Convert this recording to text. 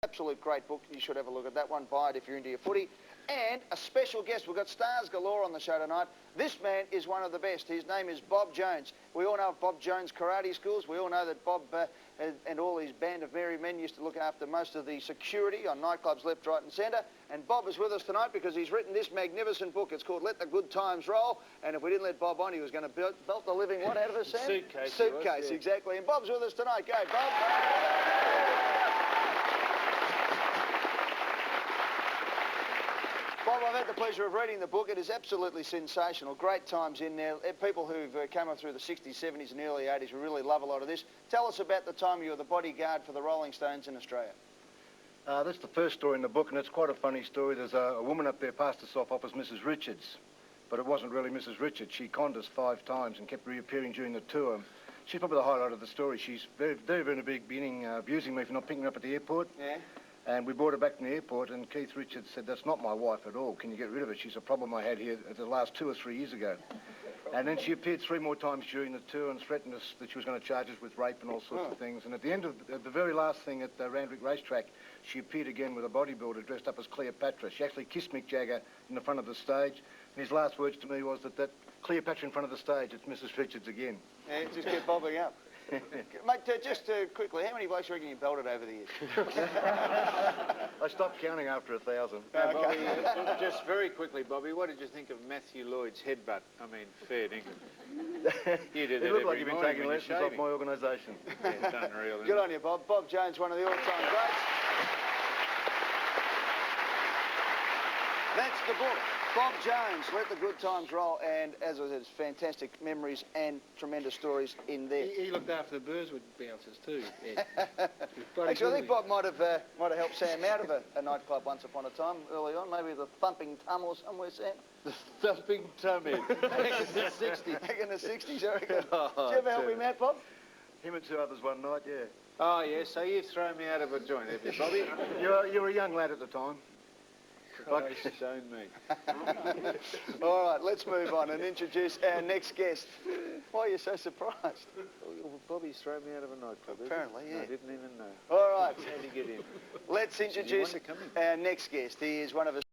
Absolute great book. You should have a look at that one. Buy it if you're into your footy. And a special guest. We've got stars galore on the show tonight. This man is one of the best. His name is Bob Jones. We all know of Bob Jones karate schools. We all know that Bob and all his band of merry men used to look after most of the security on nightclubs left, right and centre. And Bob is with us tonight because he's written this magnificent book. It's called Let the Good Times Roll. And if we didn't let Bob on, he was going to belt the living what out of us, Sam? Suitcase. Suitcase, yeah. Exactly. And Bob's with us tonight. Go, Bob. Bob, I've had the pleasure of reading the book. It is absolutely sensational. Great times in there. People who've come up through the 60s, 70s and early 80s will really love a lot of this. Tell us about the time you were the bodyguard for the Rolling Stones in Australia. That's the first story in the book, and it's quite a funny story. There's a woman up there passed herself off as Mrs. Richards, but it wasn't really Mrs. Richards. She conned us 5 times and kept reappearing during the tour. She's probably the highlight of the story. She's very, very beginning abusing me for not picking her up at the airport. Yeah. And we brought her back from the airport, and Keith Richards said, "That's not my wife at all. Can you get rid of her? She's a problem I had here the last 2 or 3 years ago." And then she appeared 3 more times during the tour and threatened us that she was going to charge us with rape and all sorts of things. And at the end of the very last thing at the Randwick racetrack, she appeared again with a bodybuilder dressed up as Cleopatra. She actually kissed Mick Jagger in the front of the stage. And his last words to me was that Cleopatra in front of the stage, it's Mrs. Richards again. Yeah, just kept bobbing up. Mate, just quickly, how many blokes do you reckon you belted over the years? I stopped counting after 1,000. Okay. Bobby, just very quickly, Bobby, what did you think of Matthew Lloyd's headbutt? I mean, fair dinkum. You did it looked like you've been taking lessons off my organisation. Yeah, it's unreal. Good on you, Bob. Bob Jones, one of the all-time greats. That's the book. Bob Jones, Let the Good Times Roll, and as I said, it's fantastic memories and tremendous stories in there. He looked after the Burswood bouncers too. Yeah. Actually, I think Bob might have helped Sam out of a nightclub once upon a time, early on, maybe the Thumping Tum or somewhere, Sam. The Thumping Tummy. Back in the 60s. Back in the 60s, I reckon. Did you ever help him out, Bob? Him and 2 others one night, yeah. Oh, yeah, so you've thrown me out of a joint, have you, Bobby? You were a young lad at the time. Christ, shown me. All right, let's move on and introduce our next guest. Why are you so surprised? Well, Bobby's thrown me out of a nightclub. Apparently, yeah. I didn't even know. All right. How did he get in? Let's introduce our next guest. He is one of us.